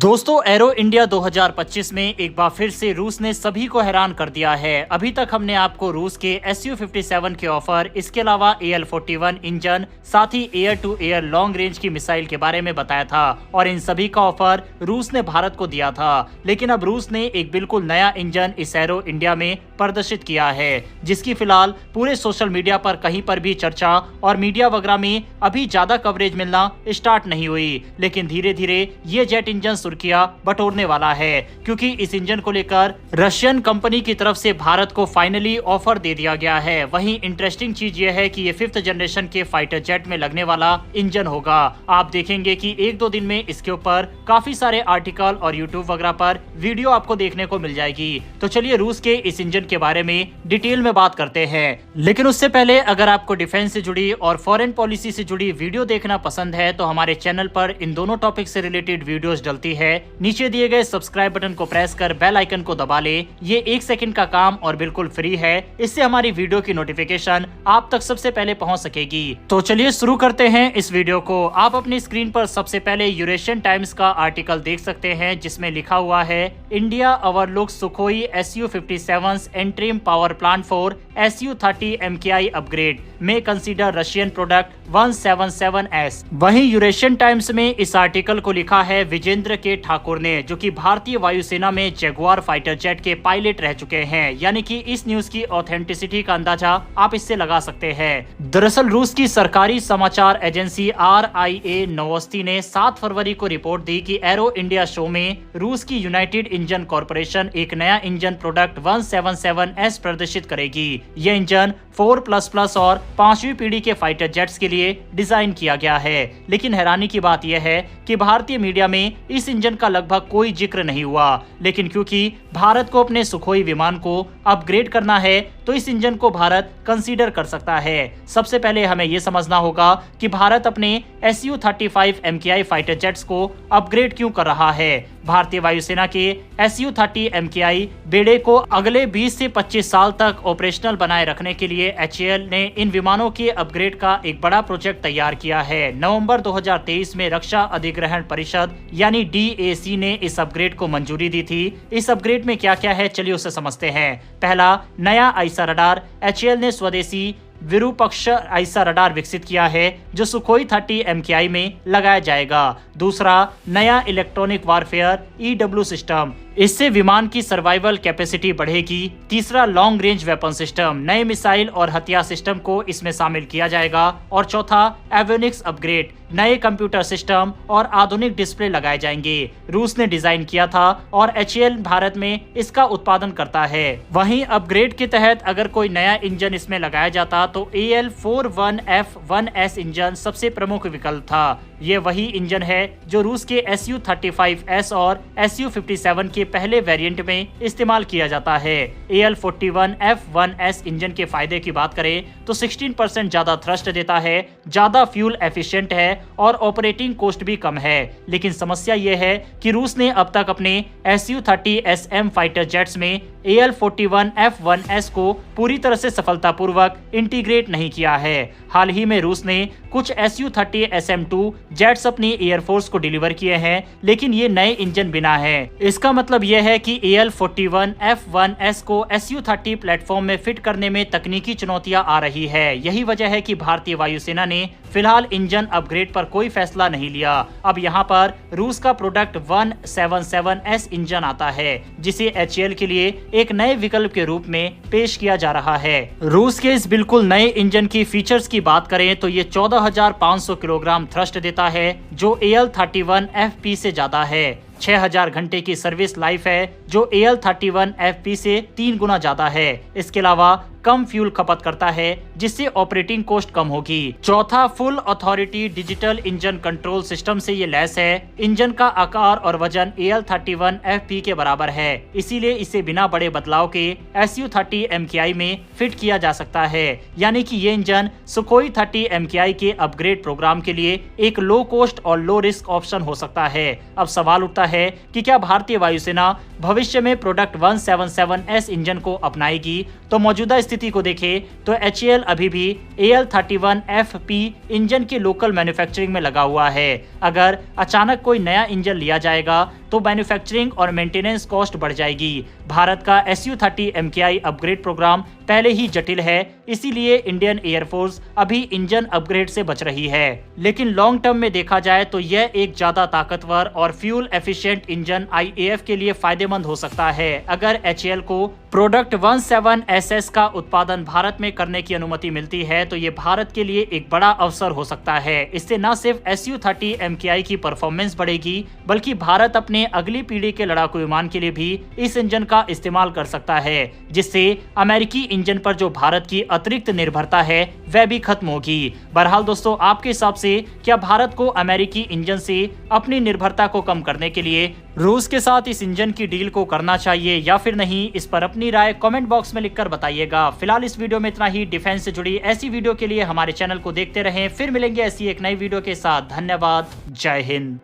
दोस्तों arrow India 2025 में एक बार फिर से रूस ने सभी को हैरान कर दिया है। अभी तक हमने आपको रूस के Su-57 के ऑफर, इसके अलावा AL-41 इंजन, साथ ही air to air long range की मिसाइल के बारे में बताया था और इन सभी का ऑफर रूस ने भारत को दिया था। लेकिन अब रूस ने एक बिल्कुल नया इंजन इस एरो इंडिया में प्रदर्शित किया है, जिसकी फिलहाल पूरे सोशल मीडिया पर कहीं पर भी चर्चा और मीडिया वगैरह में अभी ज्यादा कवरेज मिलना स्टार्ट नहीं हुई। लेकिन धीरे धीरे ये जेट इंजन सुर्खियां बटोरने वाला है, क्योंकि इस इंजन को लेकर रशियन कंपनी की तरफ से भारत को फाइनली ऑफर दे दिया गया है। वहीं इंटरेस्टिंग चीज यह है कि ये 5th जनरेशन के फाइटर जेट में लगने वाला इंजन होगा। आप देखेंगे कि 1-2 दिन में इसके ऊपर काफी सारे आर्टिकल और यूट्यूब वगैरह पर वीडियो आपको देखने को मिल जाएगी। तो चलिए रूस के इस इंजन के बारे में डिटेल में बात करते हैं। लेकिन उससे पहले अगर आपको डिफेंस से जुड़ी और फॉरेन पॉलिसी से जुड़ी वीडियो देखना पसंद है तो हमारे चैनल पर इन दोनों टॉपिक से रिलेटेड वीडियोस डलती है। नीचे दिए गए सब्सक्राइब बटन को प्रेस कर बेल आइकन को दबा ले। ये 1 सेकंड का काम और बिल्कुल फ्री है। इससे हमारी वीडियो की नोटिफिकेशन आप तक सबसे पहले पहुंच सकेगी। तो चलिए शुरू करते हैं इस वीडियो को। आप अपनी स्क्रीन पर सबसे पहले यूरेशियन टाइम्स का आर्टिकल देख सकते हैं, जिसमें लिखा हुआ है India overlook Sukhoi Su-57 interim power plant for Su-30 MKI upgrade में कंसीडर रशियन प्रोडक्ट 177S। वहीं यूरेशियन टाइम्स में इस आर्टिकल को लिखा है विजेंद्र के ठाकुर ने, जो कि भारतीय वायुसेना में जगुआर फाइटर जेट के पायलट रह चुके हैं। यानी कि इस न्यूज की ऑथेंटिसिटी का अंदाजा आप इससे लगा सकते हैं। दरअसल रूस की सरकारी समाचार एजेंसी RIA नोवोस्ती ने 7 फरवरी को रिपोर्ट दी कि एरो इंडिया शो में रूस की यूनाइटेड इंजन कॉर्पोरेशन एक नया इंजन प्रोडक्ट 177S प्रदर्शित करेगी। यह इंजन 4++ और 5वीं पीढ़ी के फाइटर जेट्स के लिए डिजाइन किया गया है। लेकिन हैरानी की बात यह है कि भारतीय मीडिया में इस इंजन का लगभग कोई जिक्र नहीं हुआ। लेकिन क्योंकि भारत को अपने सुखोई विमान को अपग्रेड करना है तो इस इंजन को भारत कंसीडर कर सकता है। सबसे पहले हमें यह समझना होगा कि भारत अपने Su-35 MKI फाइटर जेट्स को अपग्रेड क्यों कर रहा है। भारतीय वायुसेना के Su-30 MKI बेड़े को अगले 20 से 25 साल तक ऑपरेशनल बनाए रखने के लिए HAL ने इन विमानों के अपग्रेड का एक बड़ा प्रोजेक्ट तैयार किया है। नवंबर 2023 में रक्षा अधिग्रहण परिषद यानी DAC ने इस अपग्रेड को मंजूरी दी थी। इस अपग्रेड में क्या क्या है, चलिए उसे समझते हैं। पहला, नया आईसा रडार। HAL ने स्वदेशी विरूपक्ष आईसा रडार विकसित किया है जो सुखोई 30 MKI में लगाया जाएगा। दूसरा, नया इलेक्ट्रॉनिक वारफेयर EW सिस्टम। इससे विमान की सर्वाइवल कैपेसिटी बढ़ेगी। तीसरा, लॉन्ग रेंज वेपन सिस्टम। नए मिसाइल और हथियार सिस्टम को इसमें शामिल किया जाएगा। और चौथा, एवियोनिक्स अपग्रेड। नए कंप्यूटर सिस्टम और आधुनिक डिस्प्ले लगाए जाएंगे। रूस ने डिजाइन किया था और HAL भारत में इसका उत्पादन करता है। वहीं अपग्रेड के तहत अगर कोई नया इंजन इसमें लगाया जाता तो AL-41F1S इंजन सबसे प्रमुख विकल्प था। ये वही इंजन है जो रूस के Su-35S और Su-57 के पहले वेरिएंट में इस्तेमाल किया जाता है। AL-41F1S इंजन के फायदे की बात करें तो 16% ज्यादा थ्रस्ट देता है, ज्यादा फ्यूल एफिशिएंट है और ऑपरेटिंग कॉस्ट भी कम है। लेकिन समस्या यह है कि रूस ने अब तक अपने Su-30SM फाइटर जेट्स में AL-41F1S को पूरी तरह से सफलतापूर्वक इंटीग्रेट नहीं किया है। हाल ही में रूस ने कुछ Su-30SM2 जेट्स अपनी एयरफोर्स को डिलीवर किए हैं, लेकिन ये नए इंजन बिना है। इसका मतलब यह है कि AL-41F1S को Su-30 प्लेटफॉर्म में फिट करने में तकनीकी चुनौतियां आ रही है। यही वजह है कि भारतीय वायुसेना ने फिलहाल इंजन अपग्रेड पर कोई फैसला नहीं लिया। अब यहाँ पर रूस का प्रोडक्ट 177S इंजन आता है, जिसे HAL के लिए एक नए विकल्प के रूप में पेश किया जा रहा है। रूस के इस बिल्कुल नए इंजन की फीचर्स की बात करें तो ये 14,500 किलोग्राम थ्रस्ट देता है, जो AL-31FP से ज्यादा है। 6000 घंटे की सर्विस लाइफ है, जो AL-31FP से 3 गुना ज्यादा है। इसके अलावा कम फ्यूल खपत करता है, जिससे ऑपरेटिंग कॉस्ट कम होगी। चौथा, full authority digital engine control system से ये लैस है। इंजन का आकार और वजन AL-31FP के बराबर है, इसीलिए इसे बिना बड़े बदलाव के Su-30 MKI में फिट किया जा सकता है। यानी कि ये इंजन सुखोई 30 MKI के अपग्रेड प्रोग्राम के लिए एक लो कॉस्ट और लो रिस्क ऑप्शन हो सकता है। अब सवाल उठता सकता है कि क्या भारतीय वायुसेना भविष्य में प्रोडक्ट 177S इंजन को अपनाएगी। तो मौजूदा स्थिति को देखें तो HAL अभी भी AL-31FP इंजन की लोकल मैन्युफैक्चरिंग में लगा हुआ है। अगर अचानक कोई नया इंजन लिया जाएगा तो मैन्युफैक्चरिंग और मेंटेनेंस कॉस्ट बढ़ जाएगी। भारत का Su-30 MKI अपग्रेड प्रोग्राम पहले ही जटिल है, इसीलिए इंडियन एयरफोर्स अभी इंजन अपग्रेड से बच रही है। लेकिन लॉन्ग टर्म में देखा जाए तो यह एक ज्यादा ताकतवर और फ्यूल एफिशिएंट इंजन IAF के लिए फायदेमंद हो सकता है। अगर HAL को प्रोडक्ट 17SS का उत्पादन भारत में करने की अनुमति मिलती है तो ये भारत के लिए एक बड़ा अवसर हो सकता है। इससे न सिर्फ Su-30 MKI की परफॉर्मेंस बढ़ेगी, बल्कि भारत अपने अगली पीढ़ी के लड़ाकू विमान के लिए भी इस इंजन का इस्तेमाल कर सकता है, जिससे अमेरिकी इंजन पर जो भारत की अतिरिक्त निर्भरता है वह भी खत्म होगी। बहरहाल दोस्तों, आपके हिसाब से क्या भारत को अमेरिकी इंजन से अपनी निर्भरता को कम करने के लिए रूस के साथ इस इंजन की डील को करना चाहिए या फिर नहीं? इस पर अपनी राय कमेंट बॉक्स में लिखकर बताइएगा। फिलहाल इस वीडियो में इतना ही। डिफेंस से जुड़ी ऐसी वीडियो के लिए हमारे चैनल को देखते रहें। फिर मिलेंगे ऐसी एक नई वीडियो के साथ। धन्यवाद। जय हिंद।